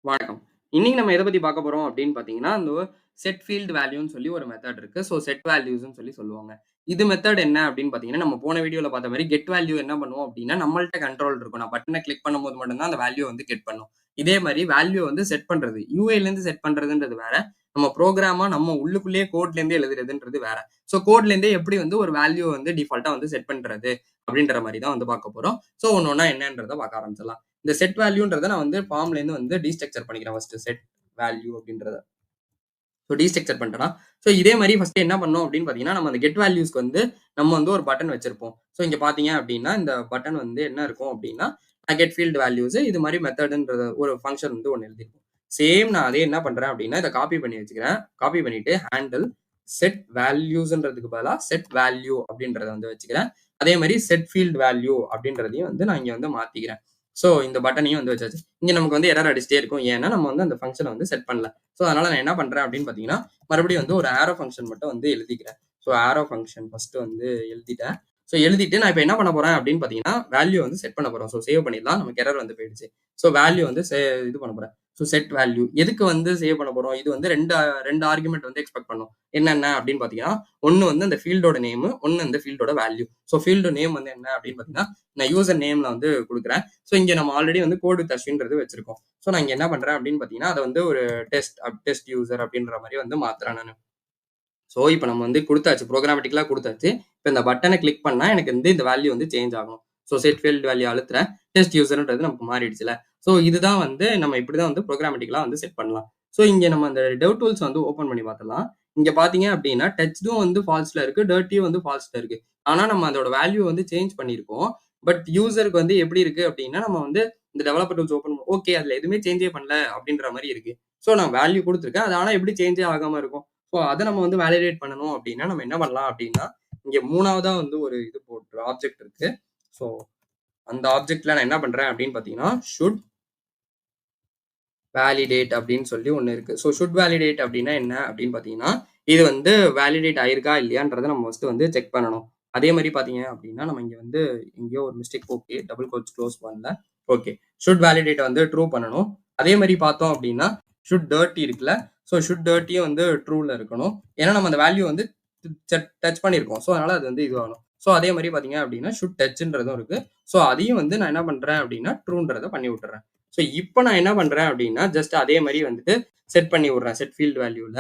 வணக்கம். இன்னைக்கு நம்ம எத பத்தி பார்க்க போறோம் அப்படின்னு பார்த்தீங்கன்னா, அந்த செட் ஃபீல்ட் வேல்யூன்னு சொல்லி ஒரு மெத்தட் இருக்கு. ஸோ செட் வேல்யூஸ்ன்னு சொல்லி சொல்லுவாங்க. இது மெத்தட் என்ன அப்படின்னு பார்த்தீங்கன்னா, நம்ம போன வீடியோல பார்த்த மாரி கெட் வேல்யூ என்ன பண்ணுவோம் அப்படின்னா, நம்மள்ட்ட கண்ட்ரோல் இருக்கும். நான் பட்டன கிளிக் பண்ணும்போது மட்டும் தான் அந்த வேல்யூ வந்து கெட் பண்ணும். இதே மாரி வேல்யூ வந்து செட் பண்றது. யூஐலேருந்து செட் பண்றதுன்றது வேற. நம்ம புரோகிராமா நம்ம உள்ளுக்குள்ளேயே கோட்லேருந்தே எழுதுறதுன்றது வேற. ஸோ கோட்லேருந்தே எப்படி வந்து ஒரு வேல்யூ வந்து டிஃபால்ட்டா வந்து செட் பண்றது அப்படின்ற மாரி தான் வந்து பார்க்க போறோம். ஸோ ஒண்ணு ஒண்ணா என்னன்றத பார்க்க ஆரம்பிச்சிடலாம். இந்த செட் வேல்யூன்றத நான் வந்து ஃபார்ம்லேருந்து வந்து டீஸ்ட்ரக்சர் பண்ணிக்கிறேன் ஃபர்ஸ்ட்டு செட் வேல்யூ அப்படின்றத. ஸோ டீஸ்ட்ரக்சர் பண்ணிட்டேனா, ஸோ இதே மாரி ஃபர்ஸ்ட்டு என்ன பண்ணோம் அப்படின்னு பார்த்தீங்கன்னா, நம்ம அந்த கெட் வேல்யூஸ்க்கு வந்து நம்ம வந்து ஒரு பட்டன் வச்சிருப்போம். ஸோ இங்க பார்த்தீங்க அப்படின்னா, இந்த பட்டன் வந்து என்ன இருக்கும் அப்படின்னா, கெட் ஃபீல்ட் வேல்யூஸ் இது மாரி மெத்தட்ன்ற ஒரு ஃபங்ஷன் வந்து ஒண்ணு எழுதியிருக்கும். சேம் நான் அதே என்ன பண்றேன் அப்படின்னா, இத காப்பி பண்ணி வச்சுக்கிறேன். காப்பி பண்ணிட்டு ஹேண்டில் செட் வேல்யூஸ்ன்றதுக்கு பதிலா செட் வேல்யூ அப்படின்றத வந்து வச்சுக்கிறேன். அதே மாரி செட் ஃபீல்ட் வேல்யூ அப்படின்றதையும் வந்து நான் இங்க வந்து மாத்திக்கிறேன். ஸோ இந்த பட்டனையும் வந்து வச்சாச்சு. இங்க நமக்கு வந்து எரர் அடிச்சிட்டே இருக்கும். ஏன்னா நம்ம வந்து அந்த ஃபங்ஷன வந்து செட் பண்ணல. ஸோ அதனால நான் என்ன பண்றேன் அப்படின்னு பார்த்தீங்கன்னா, மறுபடியும் வந்து ஒரு ஆரோ ஃபங்ஷன் மட்டும் வந்து எழுதிக்கிறேன். ஸோ ஆரோ ஃபங்ஷன் ஃபர்ஸ்ட்டு வந்து எழுதிட்டேன். ஸோ எழுதிட்டு நான் இப்ப என்ன பண்ண போறேன் அப்படின்னு பார்த்தீங்கன்னா, வேல்யூ வந்து செட் பண்ண போறோம். ஸோ சேவ் பண்ணிடலாம். நமக்கு எரர் வந்து போயிடுச்சு. ஸோ வேல்யூ வந்து இது பண்ண போறேன். ஸோ செட் வேல்யூ எதுக்கு வந்து சேவ் பண்ண போறோம்? இது வந்து 2 ஆர்குமென்ட் வந்து எக்ஸ்பெக்ட் பண்ணும். என்னென்ன அப்படின்னு பார்த்தீங்கன்னா, ஒண்ணு வந்து அந்த ஃபீல்டோட நேமு, ஒண்ணு அந்த ஃபீல்டோட வேல்யூ. ஸோ ஃபீல்டு நேம் வந்து என்ன அப்படின்னு பார்த்தீங்கன்னா, நான் யூசர் நேம்ல வந்து குடுக்குறேன். ஸோ இங்க நம்ம ஆல்ரெடி வந்து கோட் வித் அஸ்வின்றது வச்சிருக்கோம். ஸோ நான் இங்க என்ன பண்றேன் அப்படின்னு பார்த்தீங்கன்னா, அத வந்து ஒரு டெஸ்ட் யூசர் அப்படின்ற மாரி வந்து மாத்துறேன் நானு. ஸோ இப்ப நம்ம வந்து குடுத்தாச்சு. புரோகிராமேட்டிக்கலா குடுத்தாச்சு. இப்ப இந்த பட்டன கிளிக் பண்ணா எனக்கு வந்து இந்த வேல்யூ வந்து சேஞ்ச் ஆகணும். ஸோ செட் ஃபீல்ட் வேல்யூ அழுத்துறேன். டெஸ்ட் யூசர்ன்றது நமக்கு மாறிடுச்சுல. ஸோ இதுதான் வந்து நம்ம இப்படிதான் வந்து புரோகிராமேட்டிக்கலா வந்து செட் பண்ணலாம். ஸோ இங்க நம்ம அந்த டெவ் டூல்ஸ் வந்து ஓப்பன் பண்ணி பார்த்துடலாம். இங்க பார்த்தீங்க அப்படின்னா, டெக்ஸ்டும் வந்து ஃபால்ஸ்ல இருக்கு. டர்ட்டியும் வந்து ஃபால்ஸ்ல இருக்கு. ஆனா நம்ம அதோட வேல்யூ வந்து சேஞ்ச் பண்ணியிருக்கோம். பட் யூசருக்கு வந்து எப்படி இருக்கு அப்படின்னா, நம்ம வந்து இந்த டெவலப்பர் டூல்ஸ் ஓப்பன் ஓகே அதுல எதுவுமே சேஞ்சே பண்ணல அப்படின்ற மாரி இருக்கு. ஸோ நான் வேல்யூ குடுத்துருக்கேன். அது ஆனா எப்படி சேஞ்சே ஆகாம இருக்கும்? ஸோ அத நம்ம வந்து வேலிடேட் பண்ணணும் அப்படின்னா, நம்ம என்ன பண்ணலாம் அப்படின்னா, இங்க 3வதா வந்து ஒரு இது போட்டு ஆப்ஜெக்ட் இருக்கு. ஸோ அந்த ஆப்ஜெக்ட்ல நான் என்ன பண்றேன் அப்படின்னு பார்த்தீங்கன்னா, ஷுட் வேலிடேட் அப்படின்னு சொல்லி ஒண்ணு இருக்கு. ஸோ ஷுட் வேலிடேட் அப்படின்னா என்ன அப்படின்னு பார்த்தீங்கன்னா, இது வந்து வேலிடேட் ஆயிருக்கா இல்லையான்றத நம்ம ஃபர்ஸ்ட் வந்து செக் பண்ணணும். அதே மாரி பார்த்தீங்க அப்படின்னா, நம்ம இங்க வந்து எங்கேயோ ஒரு mistake okay. Double quotes close பண்ணல. ஓகே. ஷுட் வேலிடேட் வந்து ட்ரூ பண்ணணும். அதே மாரி பார்த்தோம் அப்படின்னா, ஷுட் டர்ட்டி இருக்குல்ல. ஸோ ஷுட் டர்ட்டியும் வந்து ட்ரூல இருக்கணும். ஏன்னா நம்ம அந்த வேல்யூ வந்து டச் பண்ணியிருக்கோம். ஸோ அதனால அது வந்து இதுவாகணும். ஸோ அதே மாரி பார்த்தீங்க அப்படின்னா, ஷுட் டச்ன்றதும் இருக்கு. ஸோ அதையும் வந்து நான் என்ன பண்றேன் அப்படின்னா, ட்ரூன்றத பண்ணி விட்டுறேன். ஸோ இப்ப நான் என்ன பண்றேன் அப்படின்னா, ஜஸ்ட் அதே மாரி வந்துட்டு செட் பண்ணி விடுறேன். Set field வேல்யூல.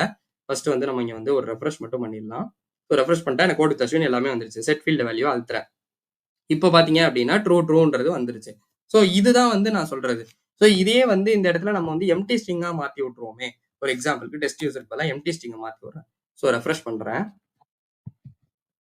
ஃபர்ஸ்ட் வந்து நம்ம இங்க வந்து ஒரு ரெஃப்ரெஷ் மட்டும் பண்ணிடலாம். ஸோ ரெஃப்ரெஷ் பண்ணிட்டா எனக்கு கோட் தஷ்வின் எல்லாமே வந்துருச்சு. செட் ஃபீல்ட் வேல்யூ அழுத்துறேன். இப்ப பார்த்தீங்க அப்படின்னா, ட்ரூன்றது வந்துருச்சு. ஸோ இதுதான் வந்து நான் சொல்றது. ஸோ இதே வந்து இந்த இடத்துல நம்ம வந்து எம்ப்டி ஸ்ட்ரிங்கா மாத்தி விட்டுருவோமே. ஒரு எக்ஸாம்பிளுக்கு டெஸ்ட் யூசருக்கு பதிலா எம்ப்டி ஸ்ட்ரிங்க மாத்தி விடுறேன். ஸோ ரெஃப்ரெஷ் பண்றேன்.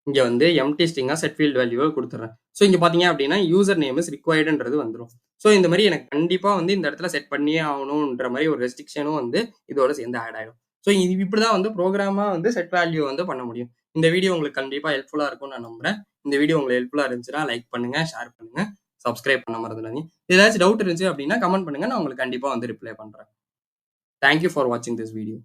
இங்க வந்து எம்ப்டி ஸ்ட்ரிங்கா செட் ஃபீல்ட் வேல்யூவ குடுத்துறேன். ஸோ இங்க பார்த்தீங்க அப்படின்னா, யூசர் நேம் இஸ் ரிக்வயர்டுன்றது வந்துரும். ஸோ இந்த மாரி எனக்கு கண்டிப்பா வந்து இந்த இடத்துல செட் பண்ணியே ஆகணும்ன்ற மாரி ஒரு ரெஸ்ட்ரிக்ஷனும் வந்து இதோட சேர்ந்து ஆட் ஆயிடும். ஸோ இப்படிதான் வந்து புரோகிராமா வந்து செட் வேல்யூ வந்து பண்ண முடியும். இந்த வீடியோ உங்களுக்கு கண்டிப்பா ஹெல்ப்ஃபுல்லா இருக்கும்னு நான் நம்புறேன். இந்த வீடியோ உங்களுக்கு ஹெல்ப்ஃபுல்லா இருந்துச்சுன்னா லைக் பண்ணுங்க, ஷேர் பண்ணுங்க, சப்ஸ்கிரைப் பண்ண மறந்துடாதீங்க. ஏதாச்சும் டவுட் இருந்துச்சு அப்படின்னா கமெண்ட் பண்ணுங்க. நான் உங்களுக்கு கண்டிப்பா வந்து ரிப்ளை பண்றேன். தேங்க் யூ ஃபார் வாட்சிங் திஸ் வீடியோ.